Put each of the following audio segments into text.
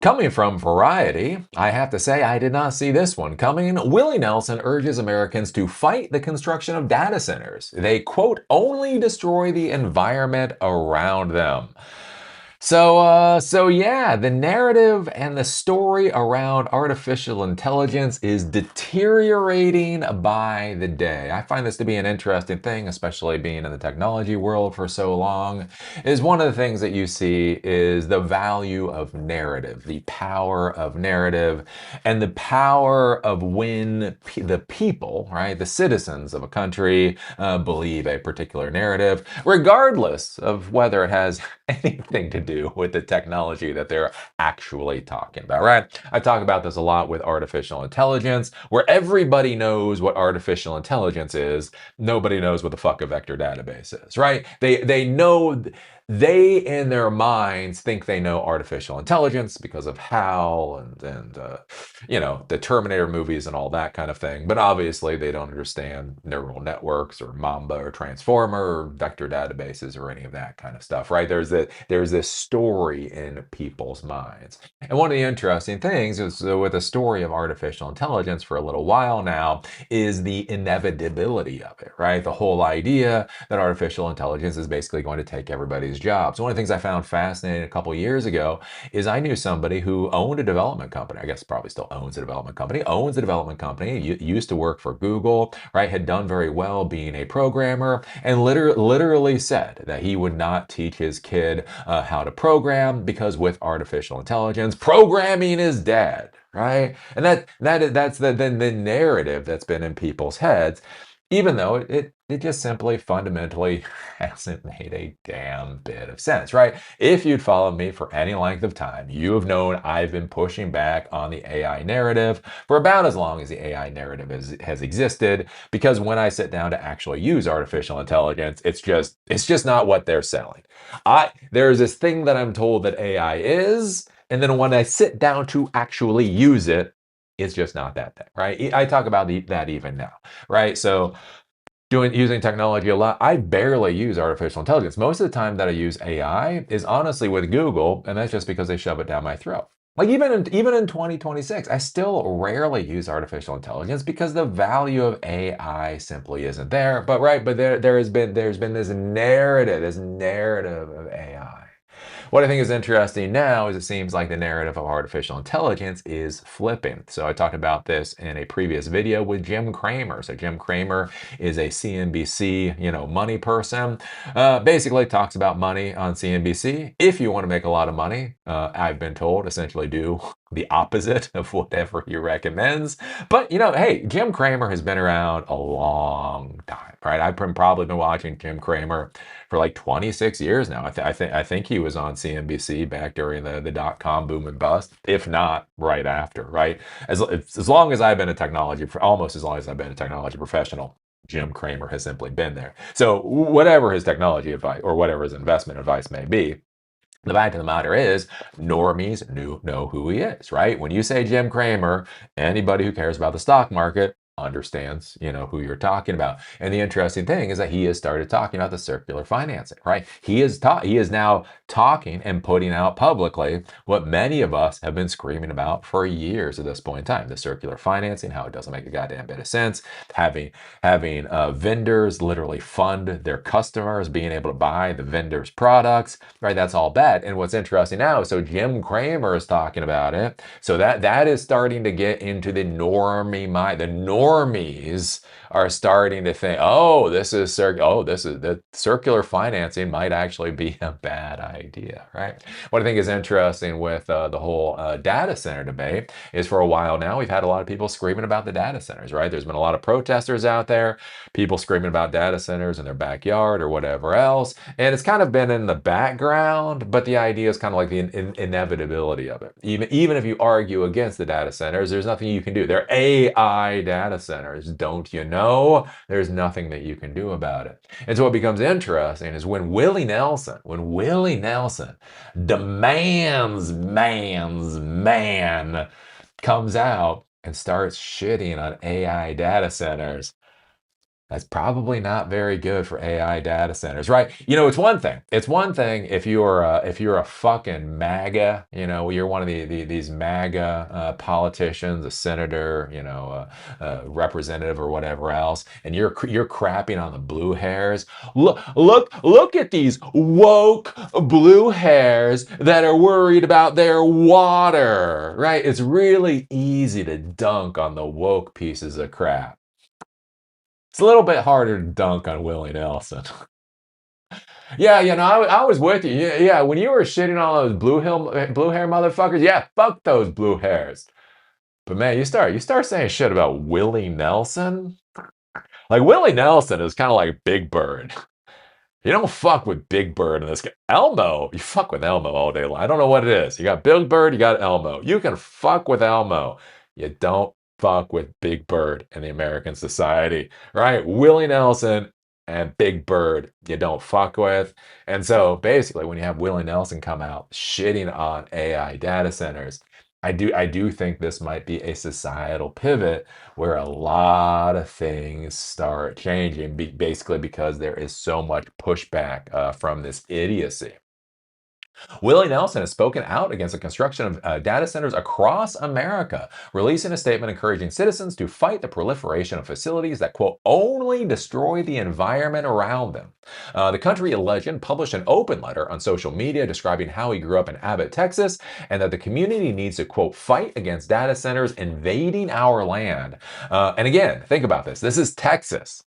Coming from Variety, I have to say I did not see this one coming. Willie Nelson urges Americans to fight the construction of data centers. They, quote, only destroy the environment around them. So yeah, the narrative and the story around artificial intelligence is deteriorating by the day. I find this to be an interesting thing, especially being in the technology world for so long. Is one of the things that you see is the value of narrative, the power of narrative, and the power of when the people, right, the citizens of a country, believe a particular narrative, regardless of whether it has anything to do with the technology that they're actually talking about, right? I talk about this a lot with artificial intelligence, where everybody knows what artificial intelligence is. Nobody knows what the fuck a vector database is, right? They know. They in their minds think they know artificial intelligence because of HAL and the Terminator movies and all that kind of thing. But obviously they don't understand neural networks or Mamba or Transformer or vector databases or any of that kind of stuff, right? There's this story in people's minds. And one of the interesting things is with the story of artificial intelligence for a little while now is the inevitability of it, right? The whole idea that artificial intelligence is basically going to take everybody's jobs. One of the things I found fascinating a couple years ago is I knew somebody who owned a development company. I guess probably still owns a development company, used to work for Google, right? Had done very well being a programmer, and literally said that he would not teach his kid how to program because with artificial intelligence, programming is dead, right? And that's the narrative that's been in people's heads, even though it just simply fundamentally hasn't made a damn bit of sense, right? If you'd followed me for any length of time, you have known I've been pushing back on the AI narrative for about as long as the AI narrative has existed, because when I sit down to actually use artificial intelligence, it's just not what they're selling. There's this thing that I'm told that AI is, and then when I sit down to actually use it, it's just not that thing, right? I talk about that even now, right? So using technology a lot, I barely use artificial intelligence. Most of the time that I use AI is honestly with Google, and that's just because they shove it down my throat. Like even in 2026, I still rarely use artificial intelligence because the value of AI simply isn't there. But there's been this narrative of AI. What I think is interesting now is it seems like the narrative of artificial intelligence is flipping. So I talked about this in a previous video with Jim Cramer. So Jim Cramer is a CNBC, money person. Basically talks about money on CNBC. If you want to make a lot of money, I've been told essentially do the opposite of whatever he recommends. But hey, Jim Cramer has been around a long time, right? I've probably been watching Jim Cramer for like 26 years now. I think he was on CNBC back during the dot-com boom and bust, if not right after, right? As long as I've been a technology, for almost as long as I've been a technology professional, Jim Cramer has simply been there. So whatever his technology advice or whatever his investment advice may be, the fact of the matter is, normies know who he is, right? When you say Jim Cramer, anybody who cares about the stock market understands, who you're talking about. And the interesting thing is that he has started talking about the circular financing, right? He is now talking and putting out publicly what many of us have been screaming about for years at this point in time: the circular financing, how it doesn't make a goddamn bit of sense, having vendors literally fund their customers being able to buy the vendors' products, right? That's all bad. And what's interesting now, so Jim Cramer is talking about it. So that is starting to get into the normie mind. The normies are starting to think, this is the circular financing might actually be a bad idea, right? What I think is interesting with the whole data center debate is for a while now, we've had a lot of people screaming about the data centers, right? There's been a lot of protesters out there, people screaming about data centers in their backyard or whatever else. And it's kind of been in the background, but the idea is kind of like the inevitability of it. Even if you argue against the data centers, there's nothing you can do. They're AI data centers, don't you know? There's nothing that you can do about it. And so what becomes interesting is when Willie Nelson, demands man's man, comes out and starts shitting on AI data centers, That's probably not very good for AI data centers, right? You know, it's one thing. It's one thing if you're a fucking MAGA, you know, you're one of these MAGA politicians, a senator, you know, a representative or whatever else, and you're crapping on the blue hairs. Look at these woke blue hairs that are worried about their water, right? It's really easy to dunk on the woke pieces of crap. It's a little bit harder to dunk on Willie Nelson. Yeah, you know, I was with you. Yeah, yeah, when you were shitting on those blue hair motherfuckers, yeah, fuck those blue hairs. But man, you start saying shit about Willie Nelson. Like Willie Nelson is kind of like Big Bird. You don't fuck with Big Bird in this guy. Elmo, you fuck with Elmo all day long. I don't know what it is. You got Big Bird, you got Elmo. You can fuck with Elmo. You don't fuck with Big Bird in the American society, right? Willie Nelson and Big Bird, you don't fuck with. And so basically, when you have Willie Nelson come out shitting on AI data centers, I do think this might be a societal pivot where a lot of things start changing, basically because there is so much pushback from this idiocy. Willie Nelson has spoken out against the construction of data centers across America, releasing a statement encouraging citizens to fight the proliferation of facilities that, quote, only destroy the environment around them. The country legend published an open letter on social media describing how he grew up in Abbott, Texas, and that the community needs to, quote, fight against data centers invading our land. And again, think about this. This is Texas.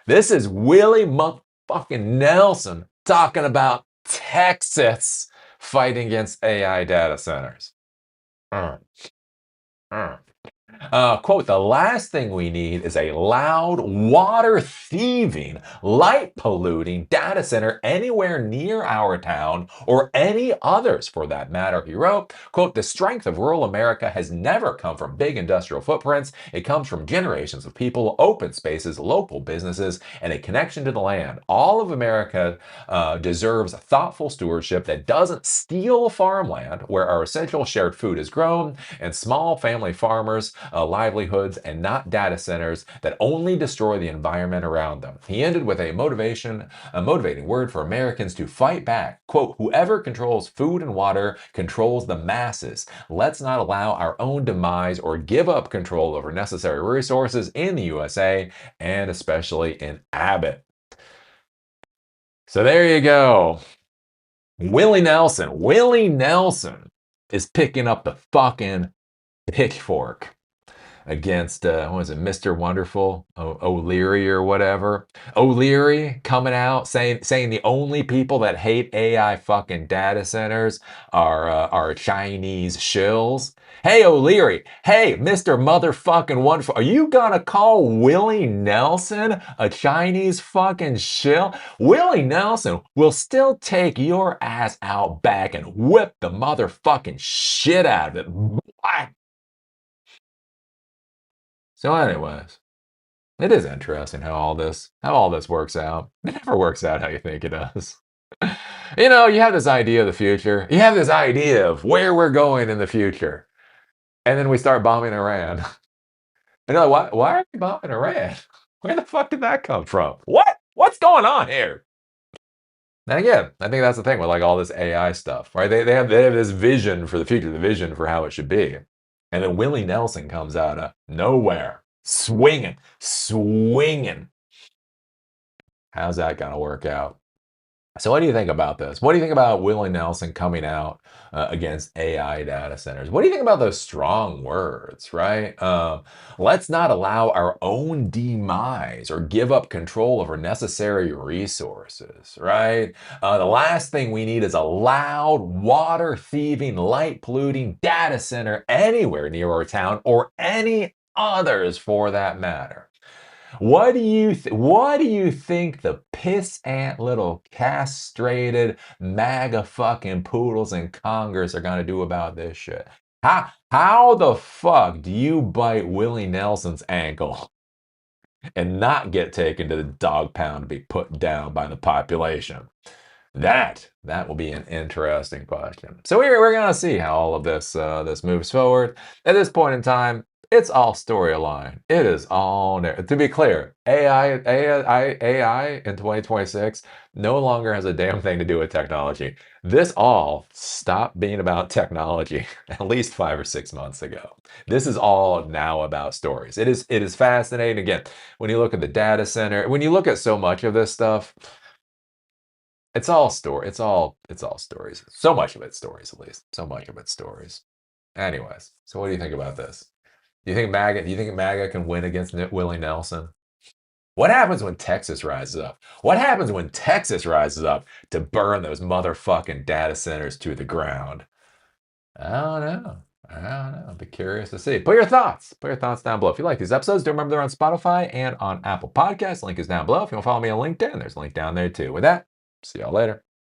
This is Willie motherfucking Nelson talking about Texas fighting against AI data centers. Mm, mm. Quote, the last thing we need is a loud, water thieving, light polluting data center anywhere near our town or any others for that matter, he wrote. Quote, the strength of rural America has never come from big industrial footprints. It comes from generations of people, open spaces, local businesses, and a connection to the land. All of America deserves thoughtful stewardship that doesn't steal farmland where our essential shared food is grown and small family farmers livelihoods and not data centers that only destroy the environment around them. He ended with a motivating word for Americans to fight back. Quote, whoever controls food and water controls the masses. Let's not allow our own demise or give up control over necessary resources in the USA and especially in Abbott. So there you go. Willie Nelson is picking up the fucking pitchfork against what is it, Mr. Wonderful O'Leary or whatever. O'Leary coming out saying the only people that hate AI fucking data centers are Chinese shills. Hey O'Leary, hey Mr. Motherfucking Wonderful, are you gonna call Willie Nelson a Chinese fucking shill? Willie Nelson will still take your ass out back and whip the motherfucking shit out of it. So, anyways, it is interesting how all this works out. It never works out how you think it does. You know, you have this idea of the future. You have this idea of where we're going in the future. And then we start bombing Iran. And you're like, why are we bombing Iran? Where the fuck did that come from? What? What's going on here? And again, I think that's the thing with like all this AI stuff, right? They have this vision for the future, the vision for how it should be. And then Willie Nelson comes out of nowhere, swinging. How's that going to work out? So, what do you think about this? What do you think about Willie Nelson coming out against AI data centers? What do you think about those strong words, right? Let's not allow our own demise or give up control over necessary resources, right? The last thing we need is a loud, water thieving, light polluting data center anywhere near our town or any others for that matter. What do you think the pissant little castrated MAGA fucking poodles in Congress are gonna do about this shit? How the fuck do you bite Willie Nelson's ankle and not get taken to the dog pound to be put down by the population? That will be an interesting question. So we're gonna see how all of this moves forward. At this point in time, It's all storyline. It is all to be clear, AI in 2026 no longer has a damn thing to do with technology. This all stopped being about technology at least 5 or 6 months ago. This is all now about stories. It is fascinating. Again, when you look at the data center, when you look at so much of this stuff, it's all story. It's all stories. So much of it's stories, at least. So much of it's stories. Anyways, so what do you think about this? Do you think MAGA can win against Willie Nelson? What happens when Texas rises up? What happens when Texas rises up to burn those motherfucking data centers to the ground? I don't know. I don't know. I'll be curious to see. Put your thoughts. Put your thoughts down below. If you like these episodes, do remember they're on Spotify and on Apple Podcasts. Link is down below. If you want to follow me on LinkedIn, there's a link down there too. With that, see y'all later.